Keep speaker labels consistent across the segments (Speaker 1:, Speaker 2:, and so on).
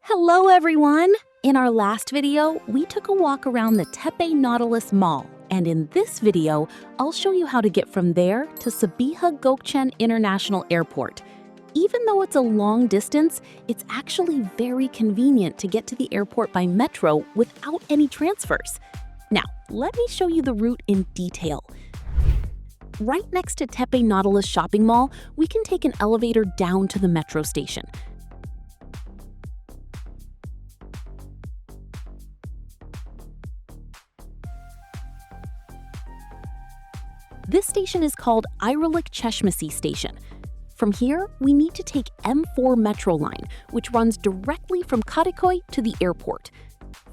Speaker 1: Hello everyone! In our last video, we took a walk around the Tepe Nautilus Mall, and in this video, I'll show you how to get from there to Sabiha Gökçen International Airport. Even though it's a long distance, it's actually very convenient to get to the airport by metro without any transfers. Now, let me show you the route in detail. Right next to Tepe Nautilus Shopping Mall, we can take an elevator down to the metro station. This station is called Ayrılık Çeşmesi Station. From here, we need to take M4 metro line, which runs directly from Kadıköy to the airport.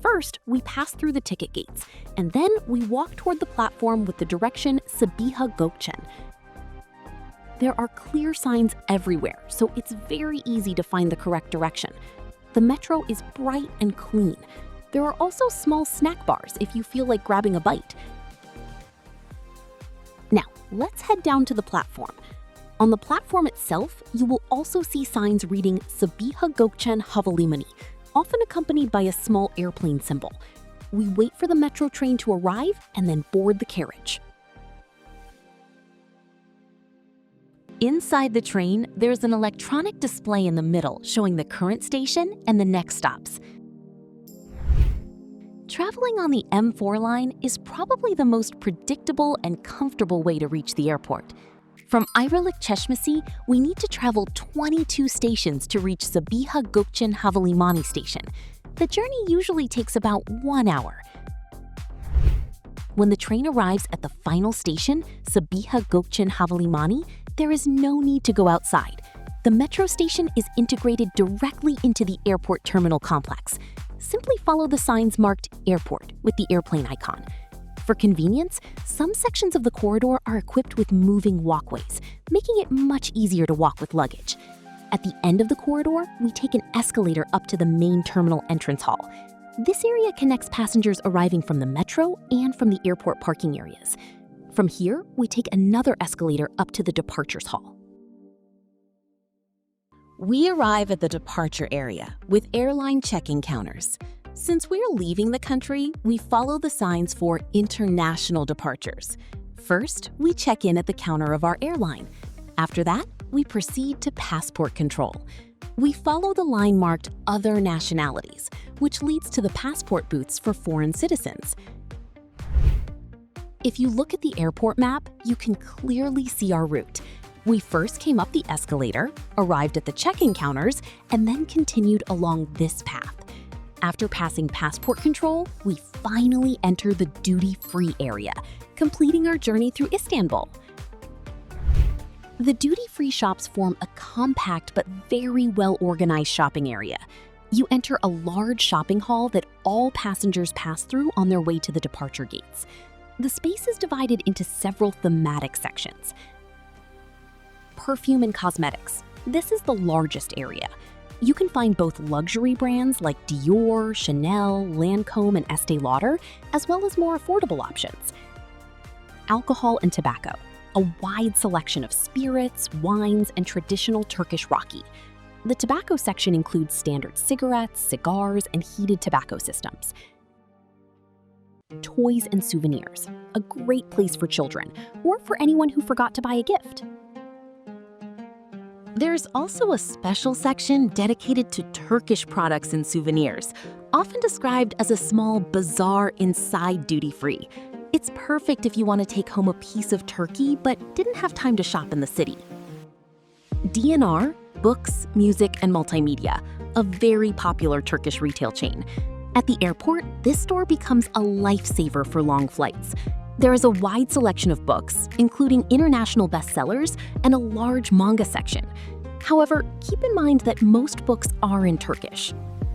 Speaker 1: First, we pass through the ticket gates, and then we walk toward the platform with the direction Sabiha Gökçen. There are clear signs everywhere, so it's very easy to find the correct direction. The metro is bright and clean. There are also small snack bars if you feel like grabbing a bite. Now, let's head down to the platform. On the platform itself, you will also see signs reading Sabiha Gökçen Havalimanı, often accompanied by a small airplane symbol. We wait for the metro train to arrive and then board the carriage. Inside the train, there's an electronic display in the middle showing the current station and the next stops. Traveling on the M4 line is probably the most predictable and comfortable way to reach the airport. From Ayrılık Çeşmesi, we need to travel 22 stations to reach Sabiha Gökçen Havalimanı station. The journey usually takes about 1 hour. When the train arrives at the final station, Sabiha Gökçen Havalimanı, there is no need to go outside. The metro station is integrated directly into the airport terminal complex. Simply follow the signs marked Airport with the airplane icon. For convenience, some sections of the corridor are equipped with moving walkways, making it much easier to walk with luggage. At the end of the corridor, we take an escalator up to the main terminal entrance hall. This area connects passengers arriving from the metro and from the airport parking areas. From here, we take another escalator up to the departures hall. We arrive at the departure area with airline check-in counters. Since we're leaving the country, we follow the signs for international departures. First, we check in at the counter of our airline. After that, we proceed to passport control. We follow the line marked Other Nationalities, which leads to the passport booths for foreign citizens. If you look at the airport map, you can clearly see our route. We first came up the escalator, arrived at the check-in counters, and then continued along this path. After passing passport control, we finally enter the duty-free area, completing our journey through Istanbul. The duty-free shops form a compact but very well-organized shopping area. You enter a large shopping hall that all passengers pass through on their way to the departure gates. The space is divided into several thematic sections. Perfume and cosmetics. This is the largest area. You can find both luxury brands like Dior, Chanel, Lancôme, and Estée Lauder, as well as more affordable options. Alcohol and tobacco. A wide selection of spirits, wines, and traditional Turkish raki. The tobacco section includes standard cigarettes, cigars, and heated tobacco systems. Toys and souvenirs. A great place for children, or for anyone who forgot to buy a gift. There's also a special section dedicated to Turkish products and souvenirs, often described as a small bazaar inside duty-free. It's perfect if you want to take home a piece of Turkey but didn't have time to shop in the city. DNR, books, music, and multimedia, a very popular Turkish retail chain. At the airport, this store becomes a lifesaver for long flights. There is a wide selection of books, including international bestsellers and a large manga section. However, keep in mind that most books are in Turkish.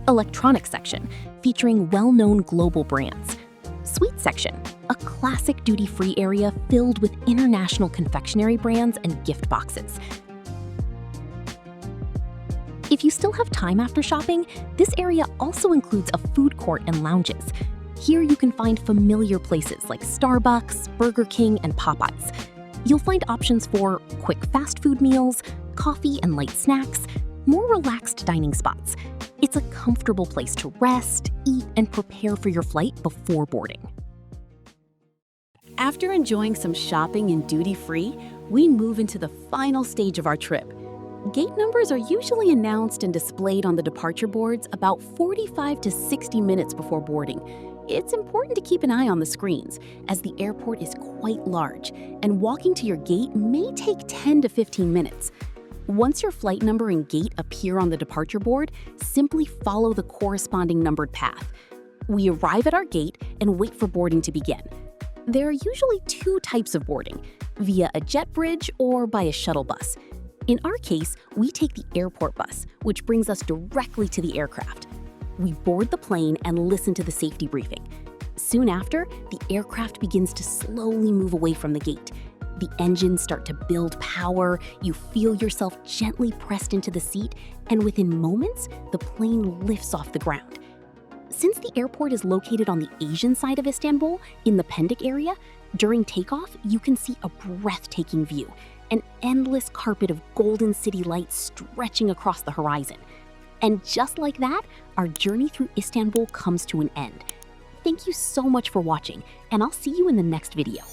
Speaker 1: Electronics section, featuring well-known global brands. Sweet section, a classic duty-free area filled with international confectionery brands and gift boxes. If you still have time after shopping, this area also includes a food court and lounges. Here you can find familiar places like Starbucks, Burger King, and Popeyes. You'll find options for quick fast food meals, coffee and light snacks, more relaxed dining spots. It's a comfortable place to rest, eat, and prepare for your flight before boarding. After enjoying some shopping and duty-free, we move into the final stage of our trip. Gate numbers are usually announced and displayed on the departure boards about 45 to 60 minutes before boarding. It's important to keep an eye on the screens, as the airport is quite large, and walking to your gate may take 10 to 15 minutes. Once your flight number and gate appear on the departure board, simply follow the corresponding numbered path. We arrive at our gate and wait for boarding to begin. There are usually two types of boarding, via a jet bridge or by a shuttle bus. In our case, we take the airport bus, which brings us directly to the aircraft. We board the plane and listen to the safety briefing. Soon after, the aircraft begins to slowly move away from the gate. The engines start to build power, you feel yourself gently pressed into the seat, and within moments, the plane lifts off the ground. Since the airport is located on the Asian side of Istanbul, in the Pendik area, during takeoff, you can see a breathtaking view, an endless carpet of golden city lights stretching across the horizon. And just like that, our journey through Istanbul comes to an end. Thank you so much for watching, and I'll see you in the next video.